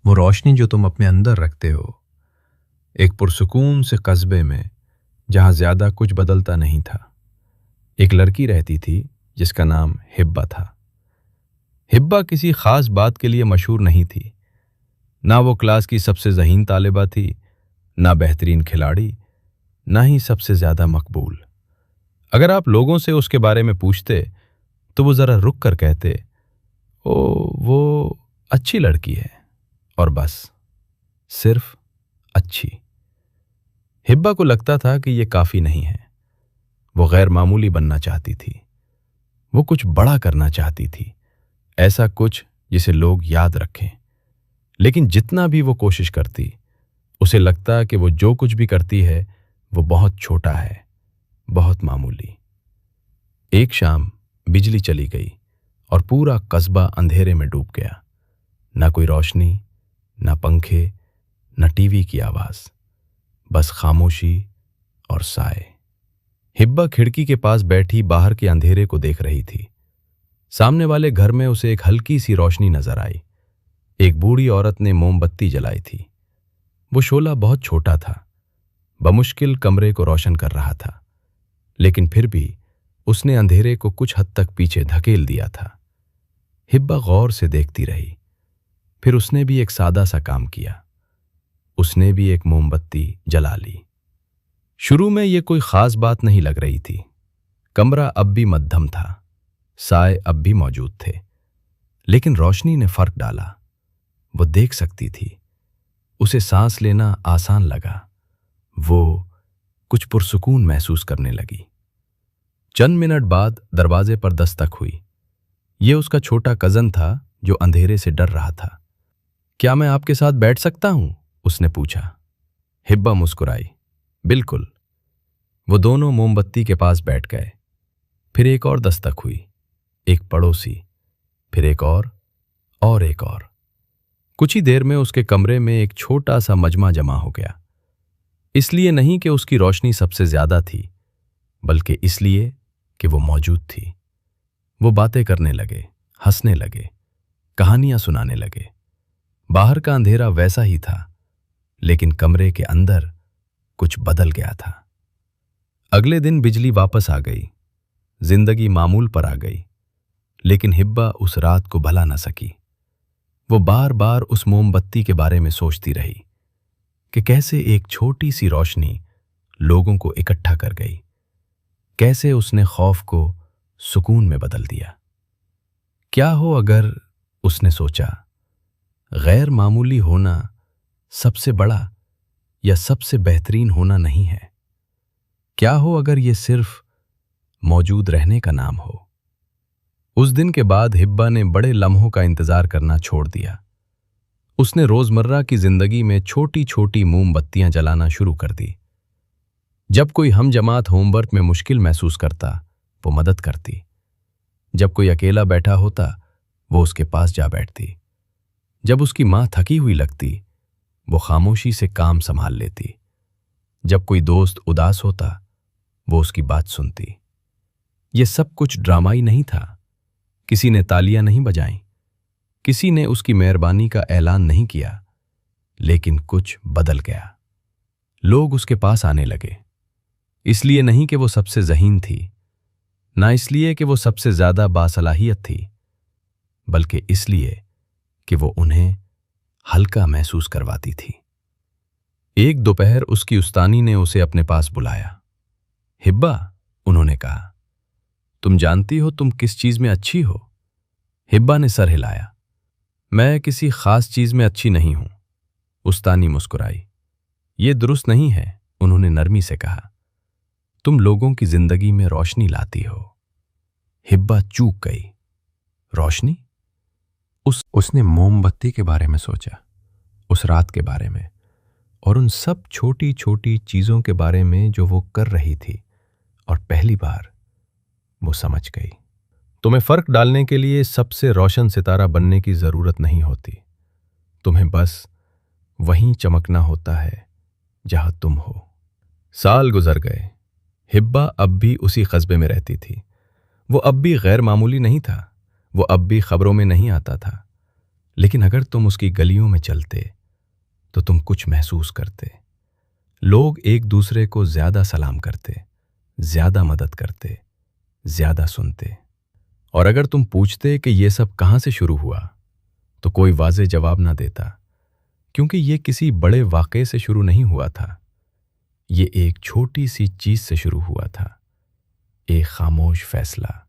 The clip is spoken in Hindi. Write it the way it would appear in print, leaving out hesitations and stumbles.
वो रोशनी जो तुम अपने अंदर रखते हो, एक पुरसुकून से कस्बे में जहां ज्यादा कुछ बदलता नहीं था। एक लड़की रहती थी जिसका नाम हिब्बा था। हिब्बा किसी खास बात के लिए मशहूर नहीं थी। ना वो क्लास की सबसे ज़हीन तालिबा थी, ना बेहतरीन खिलाड़ी, ना ही सबसे ज्यादा मकबूल। अगर आप लोगों से उसके बारे में पूछते तो वो जरा रुक कर कहते, ओ वो अच्छी लड़की है, और बस, सिर्फ अच्छी। हिब्बा को लगता था कि ये काफी नहीं है। वो गैर मामूली बनना चाहती थी। वो कुछ बड़ा करना चाहती थी, ऐसा कुछ जिसे लोग याद रखें। लेकिन जितना भी वो कोशिश करती, उसे लगता कि वो जो कुछ भी करती है वो बहुत छोटा है, बहुत मामूली। एक शाम बिजली चली गई और पूरा कस्बा अंधेरे में डूब गया। ना कोई रोशनी, ना पंखे, न टीवी की आवाज, बस खामोशी और साए। हिब्बा खिड़की के पास बैठी बाहर के अंधेरे को देख रही थी। सामने वाले घर में उसे एक हल्की सी रोशनी नजर आई। एक बूढ़ी औरत ने मोमबत्ती जलाई थी। वो शोला बहुत छोटा था, बमुश्किल कमरे को रोशन कर रहा था, लेकिन फिर भी उसने अंधेरे को कुछ हद तक पीछे धकेल दिया था। हिब्बा गौर से देखती रही। फिर उसने भी एक सादा सा काम किया। उसने भी एक मोमबत्ती जला ली। शुरू में ये कोई खास बात नहीं लग रही थी। कमरा अब भी मध्यम था, साए अब भी मौजूद थे, लेकिन रोशनी ने फर्क डाला। वो देख सकती थी। उसे सांस लेना आसान लगा। वो कुछ पुरसुकून महसूस करने लगी। चंद मिनट बाद दरवाजे पर दस्तक हुई। ये उसका छोटा कजन था जो अंधेरे से डर रहा था। क्या मैं आपके साथ बैठ सकता हूं? उसने पूछा। हिब्बा मुस्कुराई। बिल्कुल। वो दोनों मोमबत्ती के पास बैठ गए। फिर एक और दस्तक हुई। एक पड़ोसी, फिर एक और एक और। कुछ ही देर में उसके कमरे में एक छोटा सा मजमा जमा हो गया। इसलिए नहीं कि उसकी रोशनी सबसे ज्यादा थी, बल्कि इसलिए कि वो मौजूद थी। वो बातें करने लगे, हंसने लगे, कहानियां सुनाने लगे। बाहर का अंधेरा वैसा ही था, लेकिन कमरे के अंदर कुछ बदल गया था। अगले दिन बिजली वापस आ गई। जिंदगी मामूल पर आ गई, लेकिन हिब्बा उस रात को भुला न सकी। वो बार बार उस मोमबत्ती के बारे में सोचती रही कि कैसे एक छोटी सी रोशनी लोगों को इकट्ठा कर गई, कैसे उसने खौफ को सुकून में बदल दिया। क्या हो अगर, उसने सोचा, गैर मामूली होना सबसे बड़ा या सबसे बेहतरीन होना नहीं है। क्या हो अगर ये सिर्फ मौजूद रहने का नाम हो। उस दिन के बाद हिब्बा ने बड़े लम्हों का इंतजार करना छोड़ दिया। उसने रोजमर्रा की जिंदगी में छोटी छोटी मोमबत्तियां जलाना शुरू कर दी। जब कोई हम जमात होमवर्क में मुश्किल महसूस करता, वो मदद करती। जब कोई अकेला बैठा होता, वो उसके पास जा बैठती। जब उसकी माँ थकी हुई लगती, वो खामोशी से काम संभाल लेती। जब कोई दोस्त उदास होता, वो उसकी बात सुनती। ये सब कुछ ड्रामाई नहीं था। किसी ने तालियां नहीं बजाईं, किसी ने उसकी मेहरबानी का ऐलान नहीं किया, लेकिन कुछ बदल गया। लोग उसके पास आने लगे। इसलिए नहीं कि वो सबसे ज़हीन थी, ना इसलिए कि वो सबसे ज्यादा बासलाहियत थी, बल्कि इसलिए कि वो उन्हें हल्का महसूस करवाती थी। एक दोपहर उसकी उस्तानी ने उसे अपने पास बुलाया। हिब्बा, उन्होंने कहा, तुम जानती हो तुम किस चीज में अच्छी हो? हिब्बा ने सर हिलाया। मैं किसी खास चीज में अच्छी नहीं हूं। उस्तानी मुस्कुराई। ये दुरुस्त नहीं है, उन्होंने नरमी से कहा। तुम लोगों की जिंदगी में रोशनी लाती हो। हिब्बा चूक गई। रोशनी? उसने मोमबत्ती के बारे में सोचा, उस रात के बारे में, और उन सब छोटी छोटी चीजों के बारे में जो वो कर रही थी, और पहली बार वो समझ गई। तुम्हें फर्क डालने के लिए सबसे रोशन सितारा बनने की जरूरत नहीं होती। तुम्हें बस वहीं चमकना होता है जहां तुम हो। साल गुजर गए। हिब्बा अब भी उसी कस्बे में रहती थी। वो अब भी गैर मामूली नहीं था। वो अब भी खबरों में नहीं आता था। लेकिन अगर तुम उसकी गलियों में चलते तो तुम कुछ महसूस करते। लोग एक दूसरे को ज्यादा सलाम करते, ज्यादा मदद करते, ज्यादा सुनते। और अगर तुम पूछते कि ये सब कहाँ से शुरू हुआ, तो कोई वाज़ेह जवाब ना देता, क्योंकि ये किसी बड़े वाक़े से शुरू नहीं हुआ था। ये एक छोटी सी चीज से शुरू हुआ था, एक खामोश फैसला।